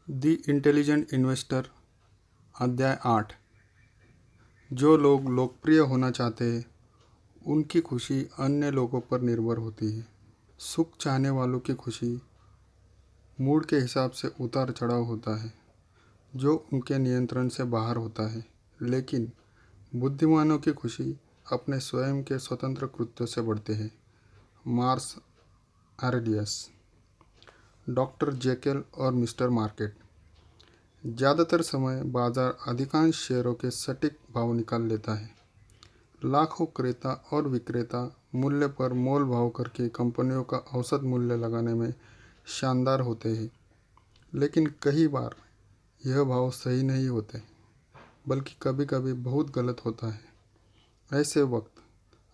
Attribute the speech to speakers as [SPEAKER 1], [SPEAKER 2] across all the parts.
[SPEAKER 1] दी intelligent investor अध्याय 8। जो लोग लोकप्रिय होना चाहते हैं उनकी खुशी अन्य लोगों पर निर्भर होती है। सुख चाहने वालों की खुशी मूड के हिसाब से उतार चढ़ाव होता है जो उनके नियंत्रण से बाहर होता है, लेकिन बुद्धिमानों की खुशी अपने स्वयं के स्वतंत्र कृत्यों से बढ़ते हैं। मार्स एरेलियस। डॉक्टर जेकेल और मिस्टर मार्केट। ज़्यादातर समय बाजार अधिकांश शेयरों के सटीक भाव निकाल लेता है। लाखों क्रेता और विक्रेता मूल्य पर मोल भाव करके कंपनियों का औसत मूल्य लगाने में शानदार होते हैं, लेकिन कई बार यह भाव सही नहीं होते, बल्कि कभी कभी बहुत गलत होता है। ऐसे वक्त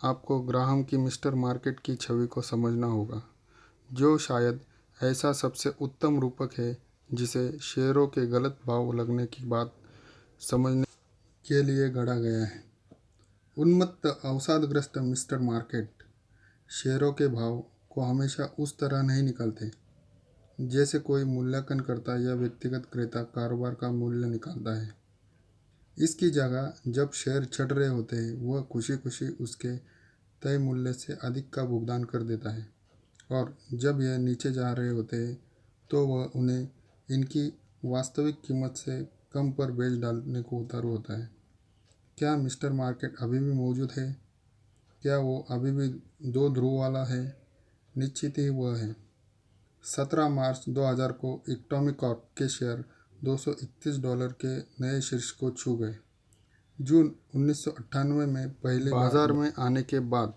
[SPEAKER 1] आपको ग्राहम की मिस्टर मार्केट की छवि को समझना होगा, जो शायद ऐसा सबसे उत्तम रूपक है जिसे शेयरों के गलत भाव लगने की बात समझने के लिए गढ़ा गया है। उन्मत्त अवसादग्रस्त मिस्टर मार्केट शेयरों के भाव को हमेशा उस तरह नहीं निकालते जैसे कोई मूल्यांकन करता या व्यक्तिगत क्रेता कारोबार का मूल्य निकालता है। इसकी जगह जब शेयर चढ़ रहे होते हैं वह खुशी खुशी उसके तय मूल्य से अधिक का भुगतान कर देता है, और जब यह नीचे जा रहे होते हैं तो वह उन्हें इनकी वास्तविक कीमत से कम पर बेच डालने को उतारू होता है। क्या मिस्टर मार्केट अभी भी मौजूद है? क्या वो अभी भी दो ध्रुव वाला है? निश्चित ही वह है। 17 मार्च 2000 को इकोनॉमिक कॉर्प के शेयर $231 के नए शीर्ष को छू गए। जून 1998 में पहले बाजार में आने के बाद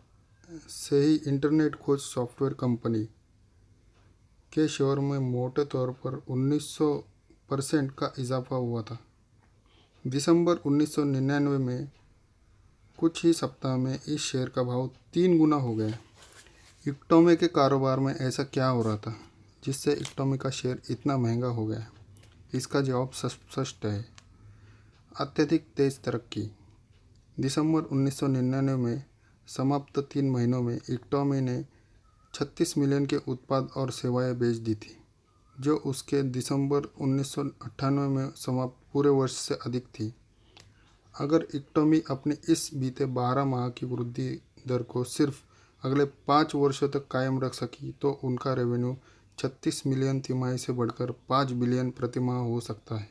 [SPEAKER 1] से ही इंटरनेट खोज सॉफ्टवेयर कंपनी के शेयर में मोटे तौर पर 1900% का इजाफा हुआ था। दिसंबर 1999 में कुछ ही सप्ताह में इस शेयर का भाव 3 गुना हो गया। इकोनॉमी के कारोबार में ऐसा क्या हो रहा था जिससे इकोनॉमी का शेयर इतना महंगा हो गया? इसका जवाब स्पष्ट है, अत्यधिक तेज तरक्की। दिसंबर 1999 में समाप्त 3 महीनों में इकोनॉमी ने 36 मिलियन के उत्पाद और सेवाएं बेच दी थी, जो उसके दिसंबर 1998 में समाप्त पूरे वर्ष से अधिक थी। अगर इकोनॉमी अपनी इस बीते 12 माह की वृद्धि दर को सिर्फ अगले 5 वर्षों तक कायम रख सकी तो उनका रेवेन्यू 36 मिलियन तिमाही से बढ़कर 5 बिलियन प्रतिमाह हो सकता है।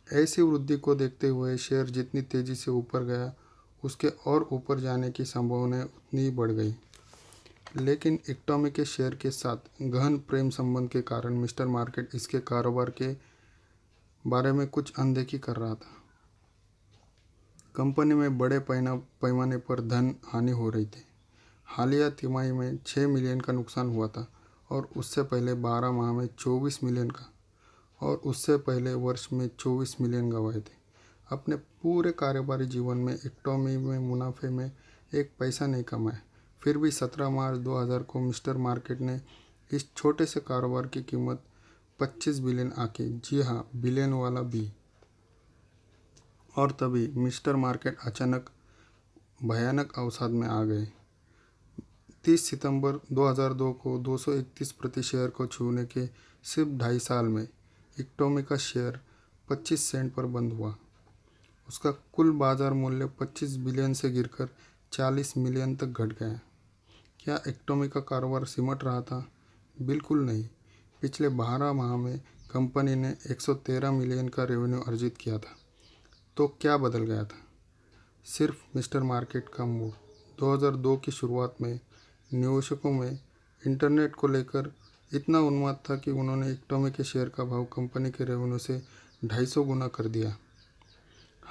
[SPEAKER 1] ऐसी वृद्धि को देखते हुए शेयर जितनी तेज़ी से ऊपर गया, उसके और ऊपर जाने की संभावना उतनी ही बढ़ गई। लेकिन इकोनॉमी के शेयर के साथ गहन प्रेम संबंध के कारण मिस्टर मार्केट इसके कारोबार के बारे में कुछ अनदेखी कर रहा था। कंपनी में बड़े पैमाने पर धन हानि हो रही थी। हालिया तिमाही में 6 मिलियन का नुकसान हुआ था, और उससे पहले 12 माह में 24 मिलियन का, और उससे पहले वर्ष में 24 मिलियन गंवाए थे। अपने पूरे कारोबारी जीवन में इकोनॉमी में मुनाफे में एक पैसा नहीं कमाया। फिर भी 17 मार्च 2000 को मिस्टर मार्केट ने इस छोटे से कारोबार की कीमत 25 बिलियन आंकी। जी हाँ, बिलियन वाला भी। और तभी मिस्टर मार्केट अचानक भयानक अवसाद में आ गए। 30 सितंबर 2002 को 231 प्रति शेयर को छूने के सिर्फ 2.5 साल में इकोनॉमी का शेयर 25 सेंट पर बंद हुआ। उसका कुल बाजार मूल्य 25 बिलियन से गिरकर 40 मिलियन तक घट गया। क्या इकोनॉमी का कारोबार सिमट रहा था? बिल्कुल नहीं। पिछले 12 माह में कंपनी ने 113 मिलियन का रेवेन्यू अर्जित किया था। तो क्या बदल गया था? सिर्फ मिस्टर मार्केट का मूड। 2002 की शुरुआत में निवेशकों में इंटरनेट को लेकर इतना उन्माद था कि उन्होंने इकोनॉमी के शेयर का भाव कंपनी के रेवेन्यू से 250 गुना कर दिया।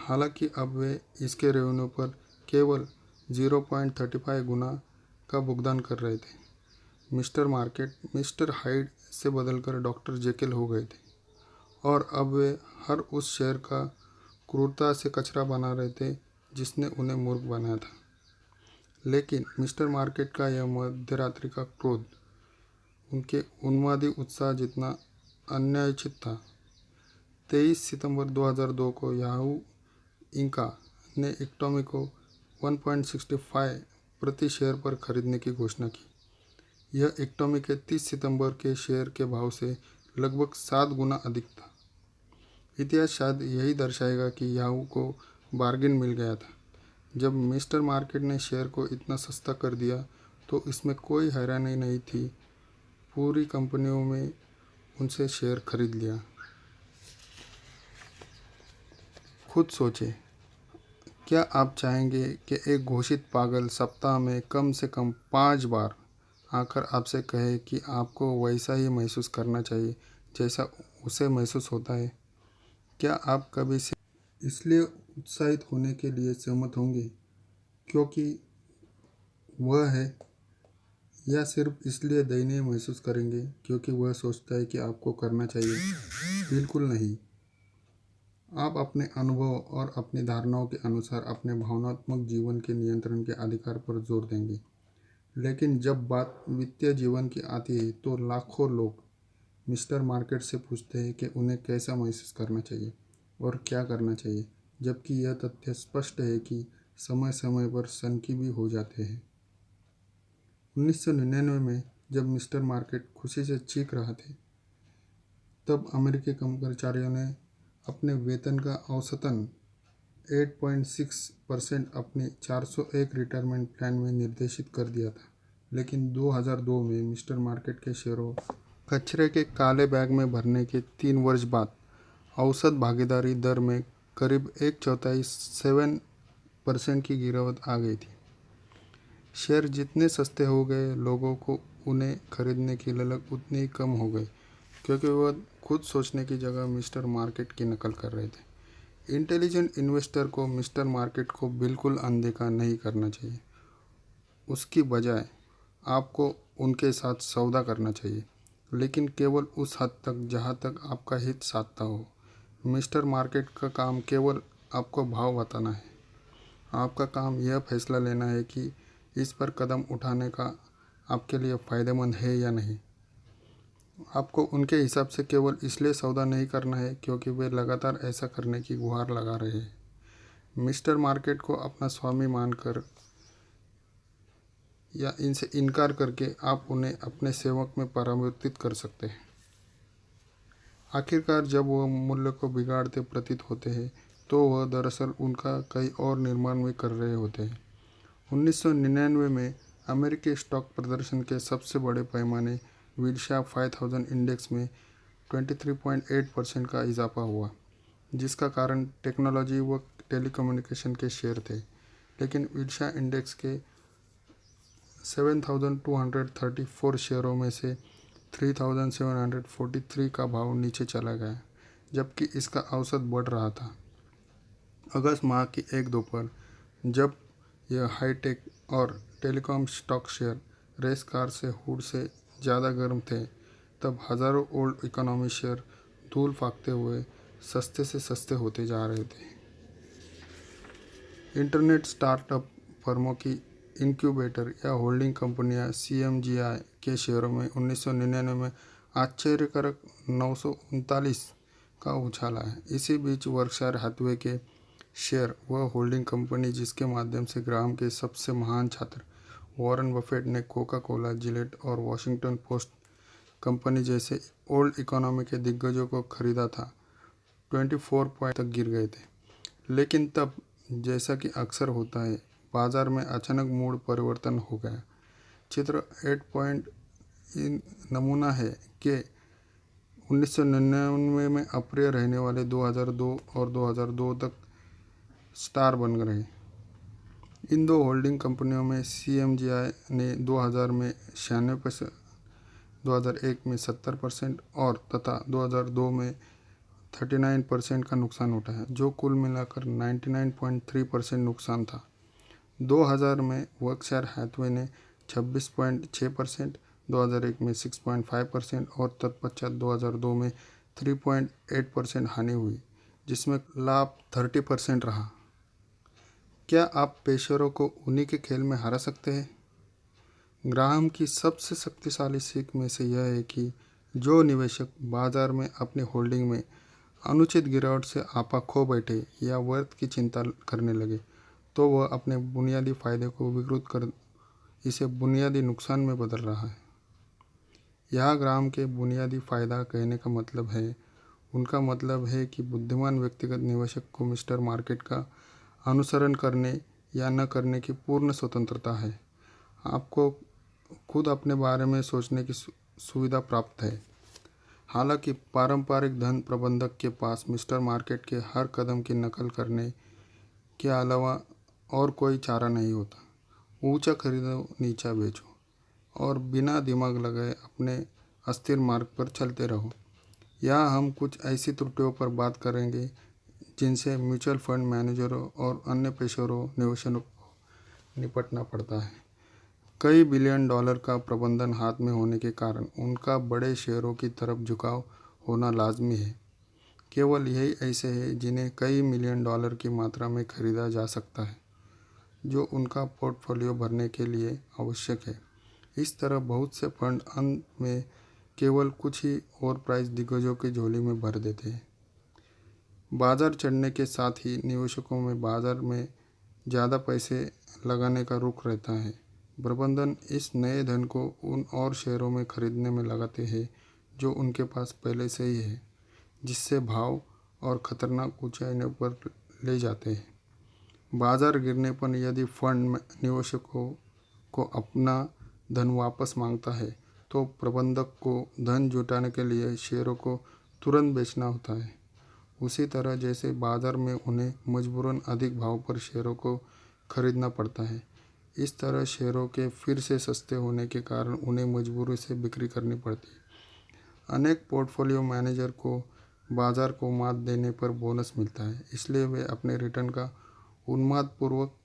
[SPEAKER 1] हालांकि अब वे इसके रेवेन्यू पर केवल 0.35 गुना का भुगतान कर रहे थे। मिस्टर मार्केट मिस्टर हाइड से बदलकर डॉक्टर जेकेल हो गए थे, और अब वे हर उस शेयर का क्रूरता से कचरा बना रहे थे जिसने उन्हें मूर्ख बनाया था। लेकिन मिस्टर मार्केट का यह मध्यरात्रि का क्रोध उनके उन्मादी उत्साह जितना अन्यायोचित था। 23 सितंबर 2002 को याहू इंका ने इकोनॉमी को 1.65 प्रति शेयर पर खरीदने की घोषणा की। यह इकोनॉमी के 30 सितंबर के शेयर के भाव से लगभग 7 गुना अधिक था। इतिहास शायद यही दर्शाएगा कि याहू को बार्गेन मिल गया था। जब मिस्टर मार्केट ने शेयर को इतना सस्ता कर दिया तो इसमें कोई हैरानी नहीं थी, पूरी कंपनियों में उनसे शेयर खरीद लिया। खुद सोचें, क्या आप चाहेंगे कि एक घोषित पागल सप्ताह में कम से कम 5 बार आकर आपसे कहे कि आपको वैसा ही महसूस करना चाहिए जैसा उसे महसूस होता है? क्या आप कभी से इसलिए उत्साहित होने के लिए सहमत होंगे क्योंकि वह है, या सिर्फ इसलिए दयनीय महसूस करेंगे क्योंकि वह सोचता है कि आपको करना चाहिए? बिल्कुल नहीं। आप अपने अनुभव और अपनी धारणाओं के अनुसार अपने भावनात्मक जीवन के नियंत्रण के अधिकार पर जोर देंगे। लेकिन जब बात वित्तीय जीवन की आती है तो लाखों लोग मिस्टर मार्केट से पूछते हैं कि उन्हें कैसा महसूस करना चाहिए और क्या करना चाहिए, जबकि यह तथ्य स्पष्ट है कि समय समय पर सनकी भी हो जाते हैं। 1999 में जब मिस्टर मार्केट खुशी से चीख रहा थे, तब अमेरिकी कर्मचारियों ने अपने वेतन का औसतन 8.6% अपने 401 रिटायरमेंट प्लान में निर्देशित कर दिया था। लेकिन 2002 में मिस्टर मार्केट के शेयरों कचरे के काले बैग में भरने के 3 वर्ष बाद औसत भागीदारी दर में करीब 1/4 7% की गिरावट आ गई थी। शेयर जितने सस्ते हो गए, लोगों को उन्हें खरीदने की ललक उतनी ही कम हो गई, क्योंकि वह खुद सोचने की जगह मिस्टर मार्केट की नकल कर रहे थे। इंटेलिजेंट इन्वेस्टर को मिस्टर मार्केट को बिल्कुल अनदेखा नहीं करना चाहिए। उसकी बजाय आपको उनके साथ सौदा करना चाहिए, लेकिन केवल उस हद तक जहां तक आपका हित साधता हो। मिस्टर मार्केट का काम केवल आपको भाव बताना है। आपका काम यह फैसला लेना है कि इस पर कदम उठाने का आपके लिए फ़ायदेमंद है या नहीं। आपको उनके हिसाब से केवल इसलिए सौदा नहीं करना है क्योंकि वे लगातार ऐसा करने की गुहार लगा रहे हैं। मिस्टर मार्केट को अपना स्वामी मानकर या इनसे इनकार करके आप उन्हें अपने सेवक में परिवर्तित कर सकते हैं। आखिरकार जब वह मूल्य को बिगाड़ते प्रतीत होते हैं तो वह दरअसल उनका कई और निर्माण भी कर रहे होते हैं। 1999 में अमेरिकी स्टॉक प्रदर्शन के सबसे बड़े पैमाने विल्शा 5000 इंडेक्स में 23.8% का इजाफा हुआ, जिसका कारण टेक्नोलॉजी व टेलीकम्युनिकेशन के शेयर थे। लेकिन विल्शा इंडेक्स के 7234 शेयरों में से 3743 का भाव नीचे चला गया, जबकि इसका औसत बढ़ रहा था। अगस्त माह की एक दोपहर जब यह हाईटेक और telecom stock share race car से हुड से ज़्यादा गर्म थे, तब हज़ारों ओल्ड इकोनॉमी शेयर धूल फाँकते हुए सस्ते से सस्ते होते जा रहे थे। इंटरनेट स्टार्टअप फर्मों की इनक्यूबेटर या होल्डिंग कंपनियां CMGI के शेयरों में 1999 में आश्चर्यकारक 939 का उछाल आया। इसी बीच वर्कशायर हैथवे के शेयर, वह होल्डिंग कंपनी जिसके माध्यम से ग्राहम के सबसे महान छात्र वॉरेन बफेट ने कोका कोला, जिलेट और वॉशिंगटन पोस्ट कंपनी जैसे ओल्ड इकोनॉमी के दिग्गजों को खरीदा था, 24 पॉइंट तक गिर गए थे। लेकिन तब, जैसा कि अक्सर होता है, बाजार में अचानक मूड परिवर्तन हो गया। चित्र 8 पॉइंट नमूना है कि 1999 में अप्रिय रहने वाले 2002 और 2002 तक स्टार बन गए। इन दो होल्डिंग कंपनियों में CMGI ने 2000 में 96%, 2001 में 70% और तथा 2002 में 39% का नुकसान उठाया, जो कुल मिलाकर 99.3% नुकसान था। 2000 में वर्कशायर हैथवे ने 26.6%, 2001 में 6.5% और तत्पश्चात 2002 में 3.8% हानि हुई, जिसमें लाभ 30% रहा। क्या आप पेशेवरों को उन्हीं के खेल में हरा सकते हैं? ग्राहम की सबसे शक्तिशाली सीख में से यह है कि जो निवेशक बाजार में अपनी होल्डिंग में अनुचित गिरावट से आपा खो बैठे या वर्थ की चिंता करने लगे, तो वह अपने बुनियादी फायदे को विकृत कर इसे बुनियादी नुकसान में बदल रहा है। यह ग्राम के बुनियादी फ़ायदा कहने का मतलब है, उनका मतलब है कि बुद्धिमान व्यक्तिगत निवेशक को मिस्टर मार्केट का अनुसरण करने या न करने की पूर्ण स्वतंत्रता है। आपको खुद अपने बारे में सोचने की सुविधा प्राप्त है। हालांकि पारंपरिक धन प्रबंधक के पास मिस्टर मार्केट के हर कदम की नकल करने के अलावा और कोई चारा नहीं होता। ऊंचा खरीदो, नीचा बेचो और बिना दिमाग लगाए अपने अस्थिर मार्ग पर चलते रहो। यहाँ हम कुछ ऐसी त्रुटियों पर बात करेंगे जिनसे म्यूचुअल फंड मैनेजरों और अन्य पेशेवरों निवेशकों को निपटना पड़ता है। कई बिलियन डॉलर का प्रबंधन हाथ में होने के कारण उनका बड़े शेयरों की तरफ झुकाव होना लाजमी है। केवल यही ऐसे हैं जिन्हें कई मिलियन डॉलर की मात्रा में खरीदा जा सकता है, जो उनका पोर्टफोलियो भरने के लिए आवश्यक है। इस तरह बहुत से फंड अंत में केवल कुछ ही और प्राइस दिग्गजों की झोली में भर देते हैं। बाजार चढ़ने के साथ ही निवेशकों में बाजार में ज़्यादा पैसे लगाने का रुख रहता है। प्रबंधन इस नए धन को उन और शेयरों में खरीदने में लगाते हैं जो उनके पास पहले से ही है, जिससे भाव और खतरनाक ऊंचाइयों पर ले जाते हैं। बाजार गिरने पर यदि फंड निवेशकों को अपना धन वापस मांगता है तो प्रबंधक को धन जुटाने के लिए शेयरों को तुरंत बेचना होता है। उसी तरह जैसे बाजार में उन्हें मजबूरन अधिक भाव पर शेयरों को खरीदना पड़ता है, इस तरह शेयरों के फिर से सस्ते होने के कारण उन्हें मजबूरी से बिक्री करनी पड़ती है। अनेक पोर्टफोलियो मैनेजर को बाजार को मात देने पर बोनस मिलता है, इसलिए वे अपने रिटर्न का उन्मादपूर्वक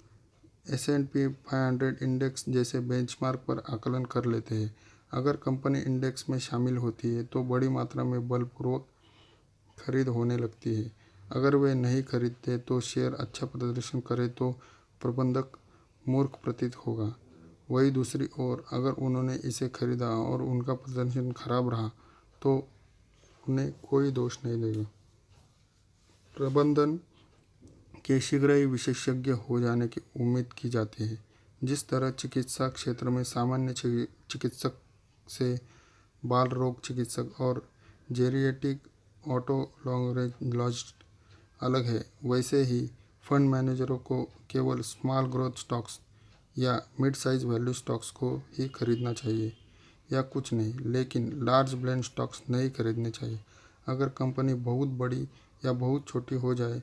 [SPEAKER 1] S&P 500 इंडेक्स जैसे बेंचमार्क पर आकलन कर लेते हैं। अगर कंपनी इंडेक्स में शामिल होती है तो बड़ी मात्रा में बलपूर्वक खरीद होने लगती है। अगर वे नहीं खरीदते तो शेयर अच्छा प्रदर्शन करे तो प्रबंधक मूर्ख प्रतीत होगा। वही दूसरी ओर अगर उन्होंने इसे खरीदा और उनका प्रदर्शन खराब रहा तो उन्हें कोई दोष नहीं देगा। प्रबंधन के शीघ्र ही विशेषज्ञ हो जाने की उम्मीद की जाती है। जिस तरह चिकित्सा क्षेत्र में सामान्य चिकित्सक से बाल रोग चिकित्सक और जेरिएटिक ऑटोलॉजिस्ट अलग है, वैसे ही फंड मैनेजरों को केवल स्मॉल ग्रोथ स्टॉक्स या मिड साइज वैल्यू स्टॉक्स को ही खरीदना चाहिए या कुछ नहीं, लेकिन लार्ज ब्लेंड स्टॉक्स नहीं खरीदने चाहिए। अगर कंपनी बहुत बड़ी या बहुत छोटी हो जाए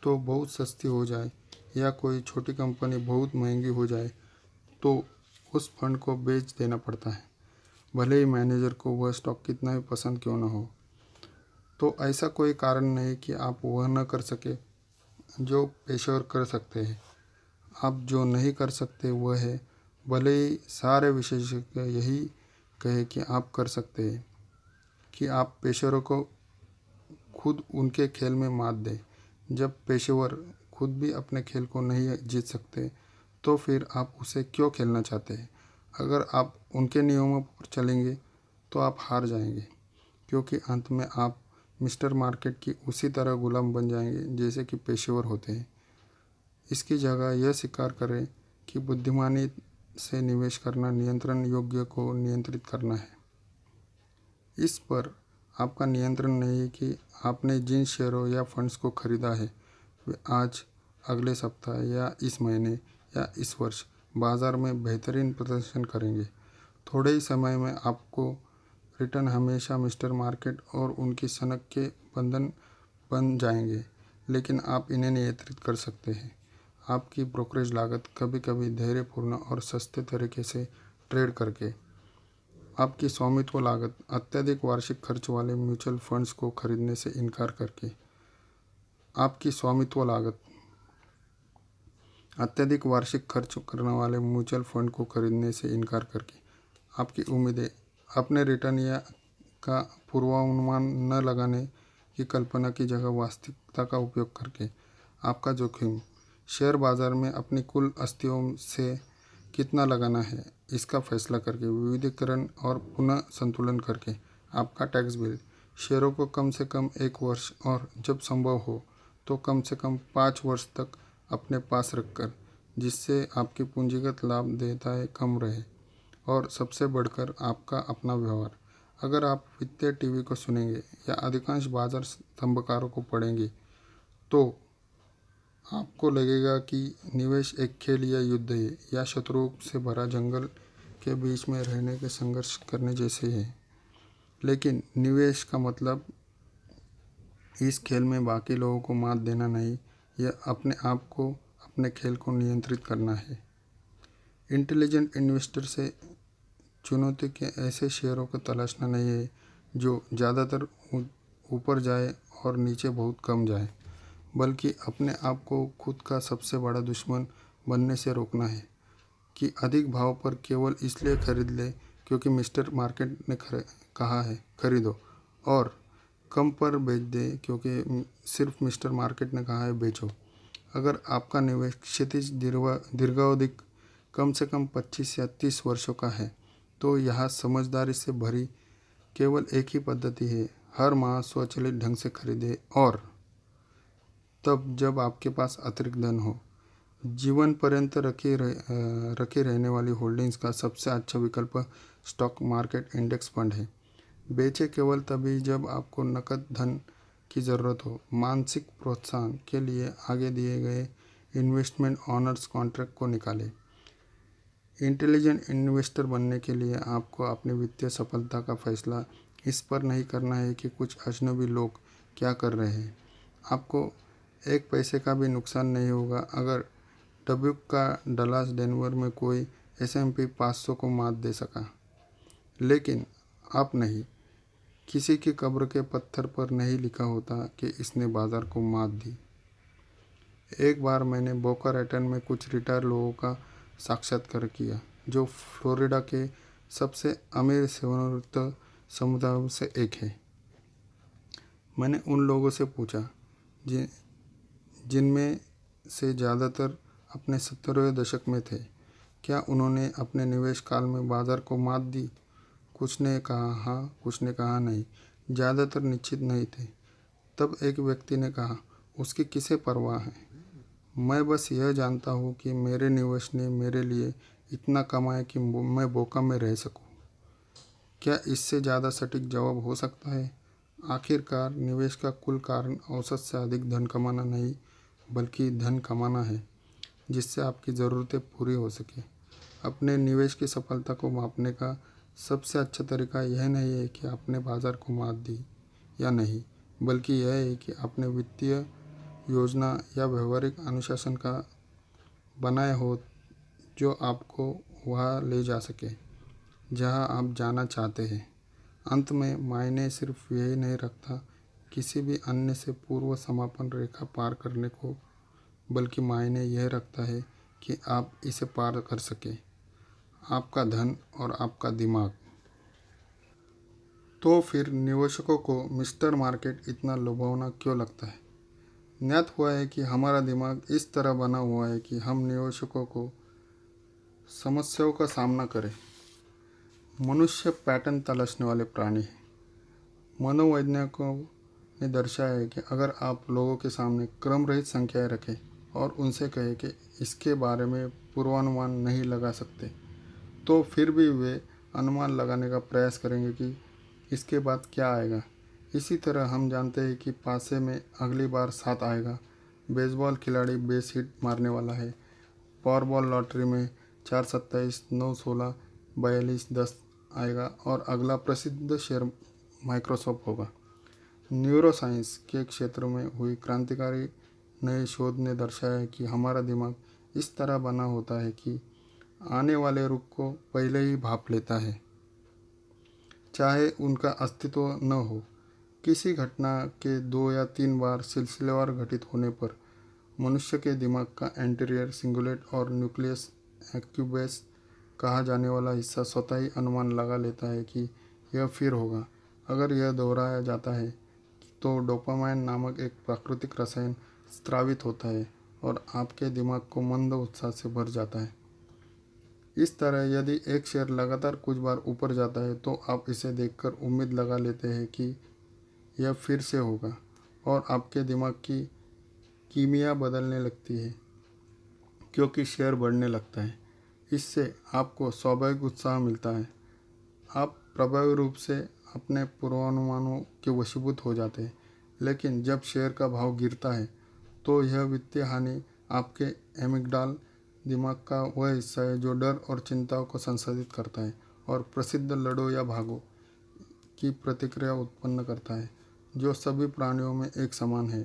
[SPEAKER 1] तो बहुत सस्ती हो जाए या कोई छोटी कंपनी बहुत महंगी हो जाए तो उस फंड को बेच देना पड़ता है, भले ही मैनेजर को वह स्टॉक कितना भी पसंद क्यों न हो। तो ऐसा कोई कारण नहीं कि आप वह न कर सके जो पेशेवर कर सकते हैं। आप जो नहीं कर सकते वह है, भले ही सारे विशेषज्ञ यही कहे कि आप कर सकते हैं, कि आप पेशेवरों को खुद उनके खेल में मात दें। जब पेशेवर खुद भी अपने खेल को नहीं जीत सकते तो फिर आप उसे क्यों खेलना चाहते हैं। अगर आप उनके नियमों पर चलेंगे तो आप हार जाएंगे, क्योंकि अंत में आप मिस्टर मार्केट की उसी तरह गुलाम बन जाएंगे जैसे कि पेशेवर होते हैं। इसकी जगह यह स्वीकार करें कि बुद्धिमानी से निवेश करना नियंत्रण योग्य को नियंत्रित करना है। इस पर आपका नियंत्रण नहीं है कि आपने जिन शेयरों या फंड्स को खरीदा है वे आज, अगले सप्ताह या इस महीने या इस वर्ष बाज़ार में बेहतरीन प्रदर्शन करेंगे। थोड़े ही समय में आपको रिटर्न हमेशा मिस्टर मार्केट और उनकी सनक के बंधन बन जाएंगे, लेकिन आप इन्हें नियंत्रित कर सकते हैं। आपकी ब्रोकरेज लागत कभी कभी धैर्यपूर्ण और सस्ते तरीके से ट्रेड करके, आपकी स्वामित्व लागत अत्यधिक वार्षिक खर्च वाले म्यूचुअल फंड्स को खरीदने से इनकार करके, आपकी स्वामित्व लागत अत्यधिक वार्षिक खर्च करने वाले म्यूचुअल फंड को खरीदने से इनकार करके, आपकी उम्मीदें अपने रिटर्न या का पूर्वानुमान न लगाने की कल्पना की जगह वास्तविकता का उपयोग करके, आपका जोखिम शेयर बाजार में अपनी कुल अस्थियों से कितना लगाना है इसका फैसला करके, विविधीकरण और पुनः संतुलन करके, आपका टैक्स बिल शेयरों को कम से कम 1 वर्ष और जब संभव हो तो कम से कम 5 वर्ष तक अपने पास रखकर, जिससे आपकी पूंजीगत लाभ देयताएं कम रहे। और सबसे बढ़कर आपका अपना व्यवहार, अगर आप वित्तीय टीवी को सुनेंगे या अधिकांश बाजार स्तंभकारों को पढ़ेंगे तो आपको लगेगा कि निवेश एक खेल या युद्ध है या शत्रुओं से भरा जंगल के बीच में रहने के संघर्ष करने जैसे है। लेकिन निवेश का मतलब इस खेल में बाकी लोगों को मात देना नहीं, यह अपने आप को, अपने खेल को नियंत्रित करना है। इंटेलिजेंट इन्वेस्टर से चुनौती के ऐसे शेयरों को तलाशना नहीं है जो ज़्यादातर ऊपर जाए और नीचे बहुत कम जाए, बल्कि अपने आप को खुद का सबसे बड़ा दुश्मन बनने से रोकना है कि अधिक भाव पर केवल इसलिए खरीद ले क्योंकि मिस्टर मार्केट ने कहा है खरीदो, और कम पर बेच दे क्योंकि सिर्फ मिस्टर मार्केट ने कहा है बेचो। अगर आपका निवेश क्षितिज दीर्घावधिक कम से कम 25 या 30 वर्षों का है तो यह समझदारी से भरी केवल एक ही पद्धति है, हर माह स्वचालित ढंग से खरीदे और तब जब आपके पास अतिरिक्त धन हो। जीवन पर्यंत रखी रहने वाली होल्डिंग्स का सबसे अच्छा विकल्प स्टॉक मार्केट इंडेक्स फंड है। बेचे केवल तभी जब आपको नकद धन की ज़रूरत हो। मानसिक प्रोत्साहन के लिए आगे दिए गए इन्वेस्टमेंट ऑनर्स कॉन्ट्रैक्ट को निकालें। इंटेलिजेंट इन्वेस्टर बनने के लिए आपको अपनी वित्तीय सफलता का फैसला इस पर नहीं करना है कि कुछ अजनबी लोग क्या कर रहे हैं। आपको एक पैसे का भी नुकसान नहीं होगा अगर डब्ल्यू का डलास डेनवर में कोई S&P 500 को मात दे सका, लेकिन आप नहीं। किसी की कब्र के पत्थर पर नहीं लिखा होता कि इसने बाजार को मात दी। एक बार मैंने बोका रैटन में कुछ रिटायर लोगों का साक्षात्कार किया जो फ्लोरिडा के सबसे अमीर सेवानिवृत्त समुदायों से एक है। मैंने उन लोगों से पूछा जिनमें से ज़्यादातर अपने 70वें दशक में थे, क्या उन्होंने अपने निवेश काल में बाजार को मात दी। कुछ ने कहा हाँ, कुछ ने कहा नहीं, ज़्यादातर निश्चित नहीं थे। तब एक व्यक्ति ने कहा, उसकी किसे परवाह है, मैं बस यह जानता हूँ कि मेरे निवेश ने मेरे लिए इतना कमाया कि मैं बोका में रह सकूँ। क्या इससे ज़्यादा सटीक जवाब हो सकता है। आखिरकार निवेश का कुल कारण औसत से अधिक धन कमाना नहीं बल्कि धन कमाना है जिससे आपकी ज़रूरतें पूरी हो सके। अपने निवेश की सफलता को मापने का सबसे अच्छा तरीका यह नहीं है कि आपने बाज़ार को मात दी या नहीं, बल्कि यह है कि आपने वित्तीय योजना या व्यवहारिक अनुशासन का बनाए हो जो आपको वहाँ ले जा सके जहाँ आप जाना चाहते हैं। अंत में मायने सिर्फ यही नहीं रखता किसी भी अन्य से पूर्व समापन रेखा पार करने को, बल्कि मायने यह रखता है कि आप इसे पार कर सके, आपका धन और आपका दिमाग। तो फिर निवेशकों को मिस्टर मार्केट इतना लुभावना क्यों लगता है। ज्ञात हुआ है कि हमारा दिमाग इस तरह बना हुआ है कि हम निवेशकों को समस्याओं का सामना करें। मनुष्य पैटर्न तलाशने वाले प्राणी हैं। मनोवैज्ञानिकों ने दर्शाया है कि अगर आप लोगों के सामने क्रम रहित संख्याएं रखें और उनसे कहें कि इसके बारे में पूर्वानुमान नहीं लगा सकते, तो फिर भी वे अनुमान लगाने का प्रयास करेंगे कि इसके बाद क्या आएगा। इसी तरह हम जानते हैं कि पासे में अगली बार 7 आएगा। बेसबॉल खिलाड़ी बेस हिट मारने वाला है। पावरबॉल लॉटरी में 4 27 9 16 42 10 आएगा और अगला प्रसिद्ध शेयर माइक्रोसॉफ्ट होगा। न्यूरोसाइंस के क्षेत्र में हुई क्रांतिकारी नए शोध ने दर्शाया है कि हमारा दिमाग इस तरह बना होता है कि आने वाले रुख को पहले ही भाप लेता है, चाहे उनका अस्तित्व न हो। किसी घटना के 2 या 3 बार सिलसिलेवार घटित होने पर मनुष्य के दिमाग का एंटीरियर सिंगुलेट और न्यूक्लियस एक्यूबस कहा जाने वाला हिस्सा स्वतः ही अनुमान लगा लेता है कि यह फिर होगा। अगर यह दोहराया जाता है तो डोपामाइन नामक एक प्राकृतिक रसायन स्रावित होता है और आपके दिमाग को मंद उत्साह से भर जाता है। इस तरह यदि एक शेयर लगातार कुछ बार ऊपर जाता है तो आप इसे देखकर उम्मीद लगा लेते हैं कि यह फिर से होगा और आपके दिमाग की कीमिया बदलने लगती है क्योंकि शेयर बढ़ने लगता है। इससे आपको स्वाभाविक उत्साह मिलता है। आप प्रभावी रूप से अपने पूर्वानुमानों के वशीभूत हो जाते हैं, लेकिन जब शेयर का भाव गिरता है तो यह वित्तीय हानि आपके एमिगडाल दिमाग का वह हिस्सा है जो डर और चिंताओं को संसाधित करता है और प्रसिद्ध लड़ो या भागो की प्रतिक्रिया उत्पन्न करता है, जो सभी प्राणियों में एक समान है,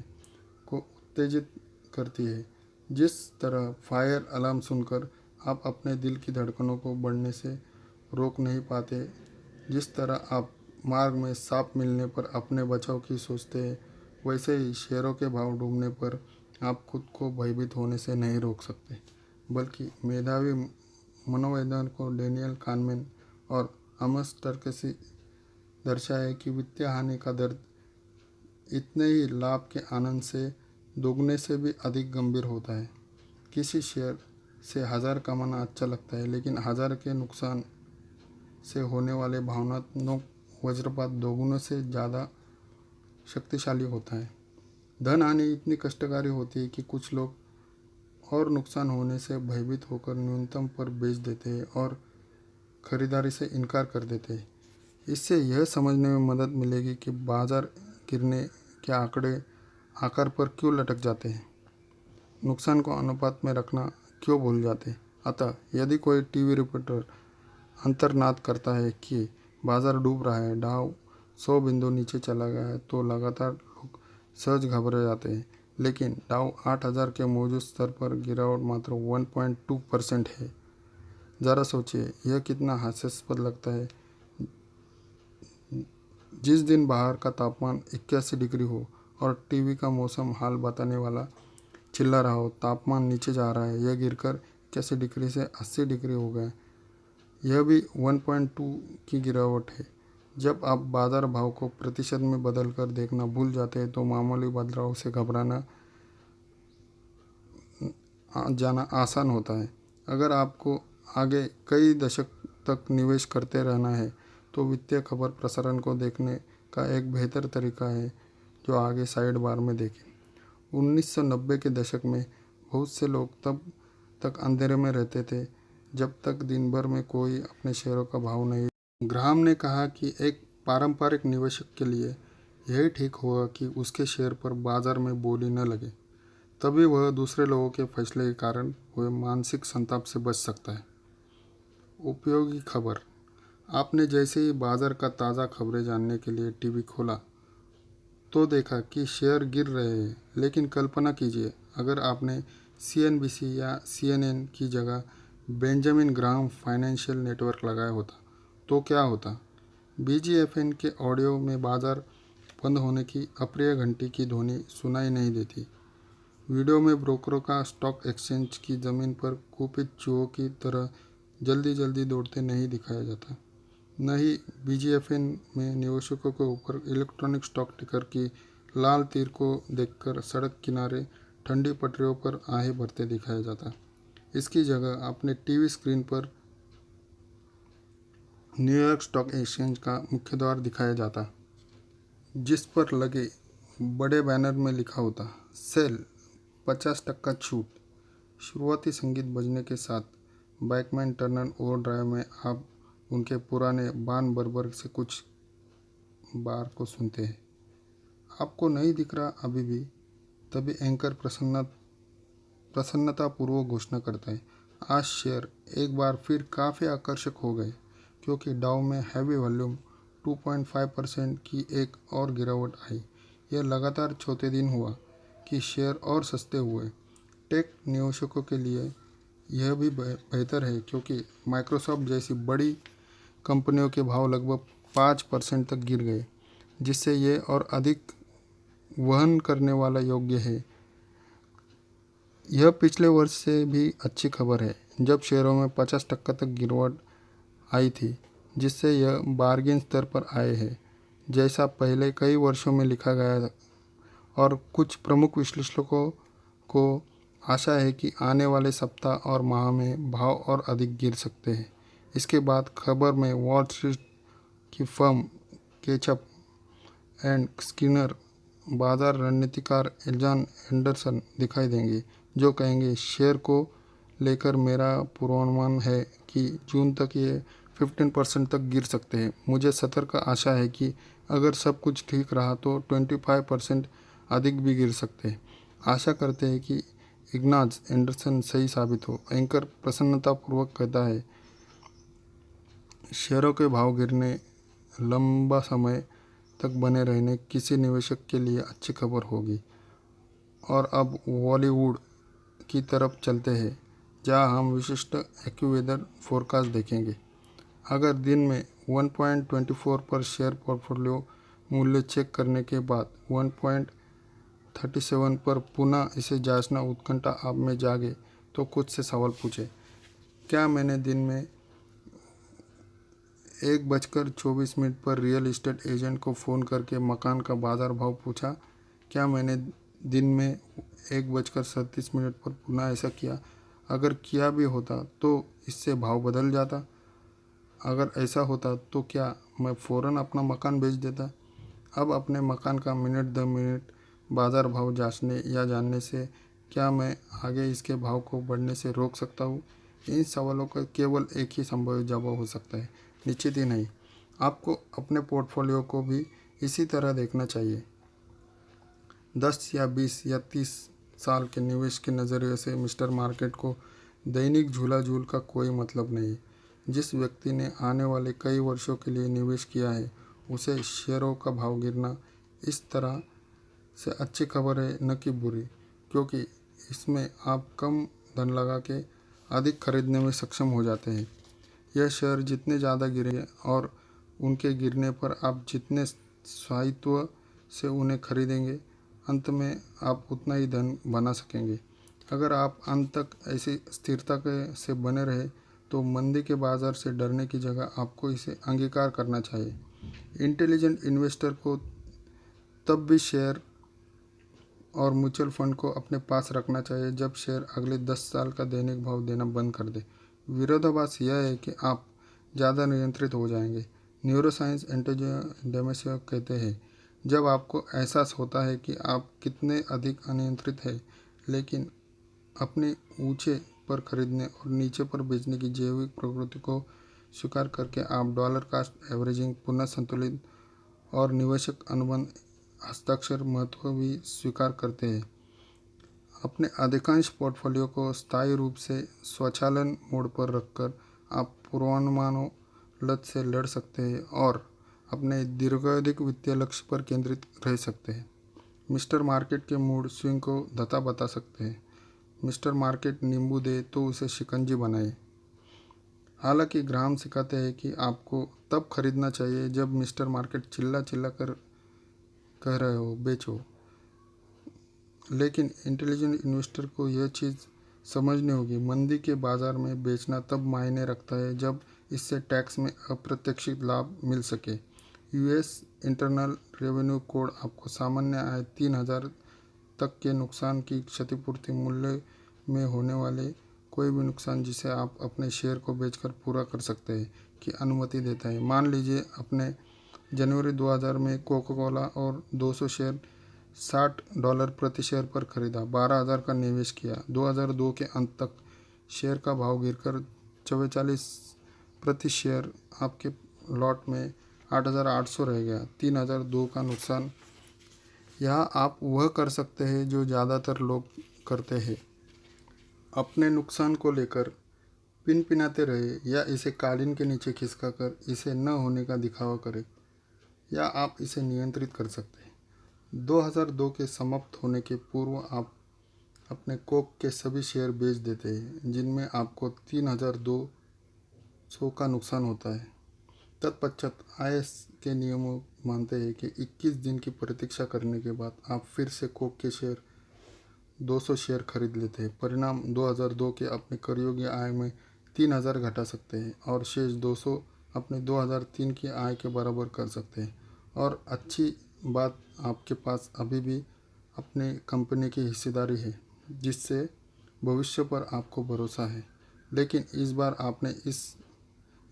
[SPEAKER 1] को उत्तेजित करती है। जिस तरह फायर अलार्म सुनकर आप अपने दिल की धड़कनों को बढ़ने से रोक नहीं पाते, जिस तरह आप मार्ग में सांप मिलने पर अपने बचाव की सोचते हैं, वैसे ही शेयरों के भाव डूबने पर आप खुद को भयभीत होने से नहीं रोक सकते, बल्कि मेधावी मनोवैज्ञानिकों डेनियल कानमैन और अमस टर्केसी दर्शाया कि वित्तीय हानि का दर्द इतने ही लाभ के आनंद से दोगुने से भी अधिक गंभीर होता है। किसी शेयर से 1000 कमाना अच्छा लगता है, लेकिन 1000 के नुकसान से होने वाले भावनात्मक वज्रपात दोगुने से ज़्यादा शक्तिशाली होता है। धन हानि इतनी कष्टकारी होती है कि कुछ लोग और नुकसान होने से भयभीत होकर न्यूनतम पर बेच देते हैं और खरीदारी से इनकार कर देते हैं। इससे यह समझने में मदद मिलेगी कि बाजार गिरने के आंकड़े आकार पर क्यों लटक जाते हैं, नुकसान को अनुपात में रखना क्यों भूल जाते हैं। अतः यदि कोई टीवी रिपोर्टर अंतर्नाद करता है कि बाजार डूब रहा है, डाउ 100 बिंदु नीचे चला गया है, तो लगातार लोग सहज घबरा जाते हैं। लेकिन डाउ 8000 के मौजूद स्तर पर गिरावट मात्र 1.2% है। ज़रा सोचिए, यह कितना हास्यास्पद लगता है। जिस दिन बाहर का तापमान 81 डिग्री हो और टीवी का मौसम हाल बताने वाला चिल्ला रहा हो, तापमान नीचे जा रहा है, यह गिरकर 81 डिग्री से 80 डिग्री हो गया, यह भी 1.2 की गिरावट है। जब आप बाजार भाव को प्रतिशत में बदल कर देखना भूल जाते हैं तो मामूली बदलाव से घबराना जाना आसान होता है। अगर आपको आगे कई दशक तक निवेश करते रहना है तो वित्तीय खबर प्रसारण को देखने का एक बेहतर तरीका है जो आगे साइड बार में देखें। 1990 के दशक में बहुत से लोग तब तक अंधेरे में रहते थे जब तक दिन भर में कोई अपने शेयरों का भाव नहीं। ग्राहम ने कहा कि एक पारंपरिक निवेशक के लिए यही ठीक होगा कि उसके शेयर पर बाजार में बोली न लगे, तभी वह दूसरे लोगों के फैसले के कारण हुए मानसिक संताप से बच सकता है। उपयोगी खबर। आपने जैसे ही बाजार का ताज़ा खबरें जानने के लिए टीवी खोला तो देखा कि शेयर गिर रहे हैं, लेकिन कल्पना कीजिए अगर आपने CNBC या CNN की जगह बेंजामिन ग्राहम फाइनेंशियल नेटवर्क लगाया होता तो क्या होता। BGFN के ऑडियो में बाजार बंद होने की अप्रिय घंटी की ध्वनि सुनाई नहीं देती। वीडियो में ब्रोकरों का स्टॉक एक्सचेंज की ज़मीन पर कुपित चूहों की तरह जल्दी जल्दी दौड़ते नहीं दिखाया जाता। न ही BGFN में निवेशकों के ऊपर इलेक्ट्रॉनिक स्टॉक टिकर की लाल तीर को देखकर सड़क किनारे ठंडी पटरियों पर आहें भरते दिखाया जाता। इसकी जगह अपने टीवी स्क्रीन पर न्यूयॉर्क स्टॉक एक्सचेंज का मुख्य द्वार दिखाया जाता, जिस पर लगे बड़े बैनर में लिखा होता सेल 50% छूट। शुरुआती संगीत बजने के साथ बैकमैन टर्नर ओवरड्राइव में आप उनके पुराने बान बर्बर से कुछ बार को सुनते हैं। आपको नहीं दिख रहा अभी भी। तभी एंकर प्रसन्नतापूर्वक घोषणा करता है, आज शेयर एक बार फिर काफ़ी आकर्षक हो गए क्योंकि डाउ में हैवी वॉल्यूम 2.5% की एक और गिरावट आई। यह लगातार चौथे दिन हुआ कि शेयर और सस्ते हुए। टेक निवेशकों के लिए यह भी बेहतर है क्योंकि माइक्रोसॉफ्ट जैसी बड़ी कंपनियों के भाव लगभग 5% तक गिर गए, जिससे ये और अधिक वहन करने वाला योग्य है। यह पिछले वर्ष से भी अच्छी खबर है जब शेयरों में 50% तक गिरावट आई थी, जिससे यह बार्गेन स्तर पर आए हैं जैसा पहले कई वर्षों में लिखा गया था। और कुछ प्रमुख विश्लेषकों को आशा है कि आने वाले सप्ताह और माह में भाव और अधिक गिर सकते हैं। इसके बाद खबर में वॉल स्ट्रीट की फर्म केचप एंड स्किनर बाजार रणनीतिकार एल्जान एंडरसन दिखाई देंगे, जो कहेंगे शेयर को लेकर मेरा पूर्वानुमान है कि जून तक ये 15% तक गिर सकते हैं। मुझे सतर्क आशा है कि अगर सब कुछ ठीक रहा तो 25% अधिक भी गिर सकते हैं। आशा करते हैं कि इग्नाज एंडरसन सही साबित हो। एंकर प्रसन्नतापूर्वक कहता है, शेयरों के भाव गिरने लंबा समय तक बने रहने किसी निवेशक के लिए अच्छी खबर होगी। और अब बॉलीवुड की तरफ चलते हैं, जहां हम विशिष्ट एक्यूवेदर फोरकास्ट देखेंगे। अगर दिन में 1.24 पर शेयर पोर्टफोलियो मूल्य चेक करने के बाद 1.37 पर पुनः इसे जांचना उत्कंठा आप में जागे तो खुद से सवाल पूछे, क्या मैंने दिन में 1:24 पर रियल एस्टेट एजेंट को फ़ोन करके मकान का बाज़ार भाव पूछा? क्या मैंने दिन में 1:37 पर पुनः ऐसा किया? अगर किया भी होता तो इससे भाव बदल जाता? अगर ऐसा होता तो क्या मैं फ़ौरन अपना मकान बेच देता? अब अपने मकान का मिनट दर मिनट बाज़ार भाव जांचने या जानने से क्या मैं आगे इसके भाव को बढ़ने से रोक सकता हूँ? इन सवालों का केवल एक ही संभावित जवाब हो सकता है, निश्चित ही नहीं। आपको अपने पोर्टफोलियो को भी इसी तरह देखना चाहिए। 10 या 20 या 30 साल के निवेश के नज़रिए से मिस्टर मार्केट को दैनिक झूला झूल का कोई मतलब नहीं है। जिस व्यक्ति ने आने वाले कई वर्षों के लिए निवेश किया है, उसे शेयरों का भाव गिरना इस तरह से अच्छी खबर है, न कि बुरी, क्योंकि इसमें आप कम धन लगा के अधिक खरीदने में सक्षम हो जाते हैं। यह शेयर जितने ज़्यादा गिरेंगे और उनके गिरने पर आप जितने स्वायत्व से उन्हें खरीदेंगे, अंत में आप उतना ही धन बना सकेंगे। अगर आप अंत तक ऐसी स्थिरता से बने रहे तो मंदी के बाज़ार से डरने की जगह आपको इसे अंगीकार करना चाहिए। इंटेलिजेंट इन्वेस्टर को तब भी शेयर और म्यूचुअल फंड को अपने पास रखना चाहिए जब शेयर अगले 10 साल का दैनिक भाव देना बंद कर दे। विरोधाभास यह है कि आप ज़्यादा नियंत्रित हो जाएंगे। न्यूरोसाइंस एंटोनियो डेमेसियो कहते हैं, जब आपको एहसास होता है कि आप कितने अधिक अनियंत्रित हैं, लेकिन अपने ऊंचे पर खरीदने और नीचे पर बेचने की जैविक प्रकृति को स्वीकार करके आप डॉलर कास्ट एवरेजिंग, पुनः संतुलित और निवेशक अनुबंध हस्ताक्षर महत्व भी स्वीकार करते हैं। अपने अधिकांश पोर्टफोलियो को स्थायी रूप से स्वचालन मोड पर रखकर आप पूर्वानुमानों लत से लड़ सकते हैं और अपने दीर्घावधिक वित्तीय लक्ष्य पर केंद्रित रह सकते हैं। मिस्टर मार्केट के मूड स्विंग को धता बता सकते हैं। मिस्टर मार्केट नींबू दे तो उसे शिकंजी बनाए। हालांकि ग्राहम सिखाते हैं कि आपको तब खरीदना चाहिए जब मिस्टर मार्केट चिल्ला चिल्ला कर कह रहे हो बेचो। लेकिन इंटेलिजेंट इन्वेस्टर को यह चीज़ समझनी होगी, मंदी के बाज़ार में बेचना तब मायने रखता है जब इससे टैक्स में अप्रत्याशित लाभ मिल सके। यूएस इंटरनल रेवेन्यू कोड आपको सामान्य आय 3000 तक के नुकसान की क्षतिपूर्ति मूल्य में होने वाले कोई भी नुकसान जिसे आप अपने शेयर को बेचकर पूरा कर सकते हैं की अनुमति देता है। मान लीजिए अपने जनवरी 2000 में कोका कोला और 200 शेयर $60 प्रति शेयर पर खरीदा, 12,000 का निवेश किया। 2002 के अंत तक शेयर का भाव गिरकर 44 प्रति शेयर आपके लॉट में 8,800 रह गया। 3,002 का नुकसान। यहाँ आप वह कर सकते हैं जो ज़्यादातर लोग करते हैं, अपने नुकसान को लेकर पिनपिनाते रहे या इसे कालीन के नीचे खिसका कर इसे न होने का दिखावा करें, या आप इसे नियंत्रित कर सकते हैं। 2002 के समाप्त होने के पूर्व आप अपने कोक के सभी शेयर बेच देते हैं जिनमें आपको 3,200 का नुकसान होता है। तत्पश्चात आईएस के नियमों मानते हैं कि 21 दिन की प्रतीक्षा करने के बाद आप फिर से कोक के शेयर 200 शेयर खरीद लेते हैं। परिणाम 2002 के अपने कर योग्य आय में 3,000 घटा सकते हैं और शेष 200 अपने 2003 की आय के बराबर कर सकते हैं। और अच्छी बात, आपके पास अभी भी अपने कंपनी की हिस्सेदारी है जिससे भविष्य पर आपको भरोसा है, लेकिन इस बार आपने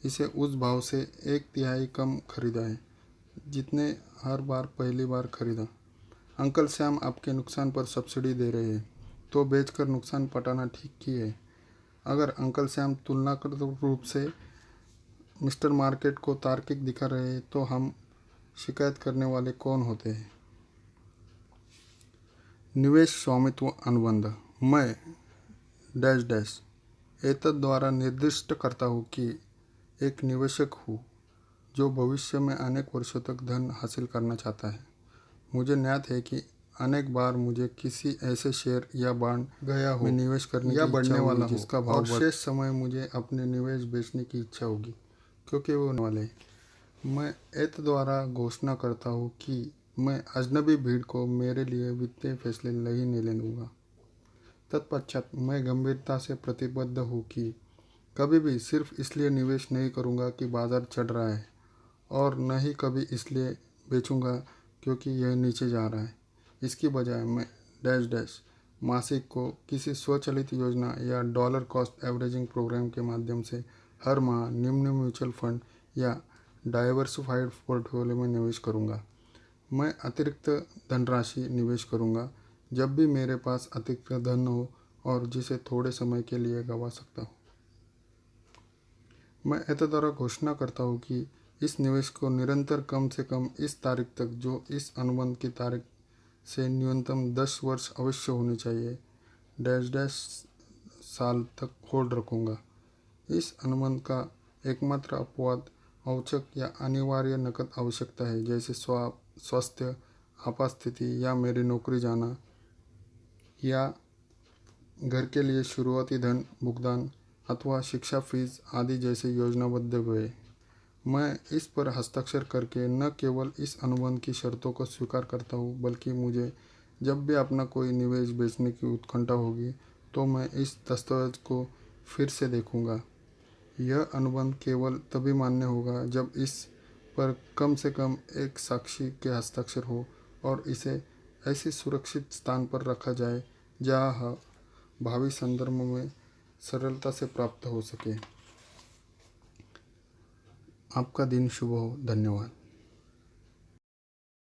[SPEAKER 1] इसे उस भाव से 1/3 कम खरीदा है जितने हर बार पहली बार खरीदा। अंकल सैम आपके नुकसान पर सब्सिडी दे रहे हैं तो बेचकर नुकसान पटाना ठीक ही है। अगर अंकल सैम तुलनात्मक रूप से मिस्टर मार्केट को तार्किक दिखा रहे तो हम शिकायत करने वाले कौन होते हैं। निवेश स्वामित्व अनुबंध। मैं डैश डैश एतद द्वारा निर्दिष्ट करता हूँ कि एक निवेशक हूँ जो भविष्य में अनेक वर्षों तक धन हासिल करना चाहता है। मुझे ज्ञात है कि अनेक बार मुझे किसी ऐसे शेयर या बॉन्ड में निवेश करने या बढ़ने वाला जिसका भाव और शेष समय मुझे अपने निवेश बेचने की इच्छा होगी क्योंकि वो वाले। मैं एत द्वारा घोषणा करता हूँ कि मैं अजनबी भीड़ को मेरे लिए वित्तीय फैसले नहीं लूँगा। तत्पश्चात मैं गंभीरता से प्रतिबद्ध हूँ कि कभी भी सिर्फ इसलिए निवेश नहीं करूँगा कि बाज़ार चढ़ रहा है और न ही कभी इसलिए बेचूँगा क्योंकि यह नीचे जा रहा है। इसकी बजाय मैं डैश डैश मासिक को किसी स्वचालित योजना या डॉलर कॉस्ट एवरेजिंग प्रोग्राम के माध्यम से हर माह निम्न म्यूचुअल फंड या डाइवर्सिफाइड पोर्टफोलियो में निवेश करूँगा। मैं अतिरिक्त धनराशि निवेश करूँगा जब भी मेरे पास अतिरिक्त धन हो और जिसे थोड़े समय के लिए गंवा सकता हूँ। मैं एतद द्वारा घोषणा करता हूँ कि इस निवेश को निरंतर कम से कम इस तारीख तक जो इस अनुबंध की तारीख से न्यूनतम 10 वर्ष अवश्य होनी चाहिए डैश डैश साल तक होल्ड रखूँगा। इस अनुबंध का एकमात्र अपवाद औचक या अनिवार्य नकद आवश्यकता है जैसे स्वास्थ्य आपातस्थिति या मेरी नौकरी जाना या घर के लिए शुरुआती धन भुगतान अथवा शिक्षा फीस आदि जैसे योजनाबद्ध हुए। मैं इस पर हस्ताक्षर करके न केवल इस अनुबंध की शर्तों को स्वीकार करता हूँ बल्कि मुझे जब भी अपना कोई निवेश बेचने की उत्कंठा होगी तो मैं इस दस्तावेज को फिर से देखूँगा। यह अनुबंध केवल तभी मान्य होगा जब इस पर कम से कम एक साक्षी के हस्ताक्षर हो और इसे ऐसे सुरक्षित स्थान पर रखा जाए जहाँ भावी संदर्भ में सरलता से प्राप्त हो सके। आपका दिन शुभ हो। धन्यवाद।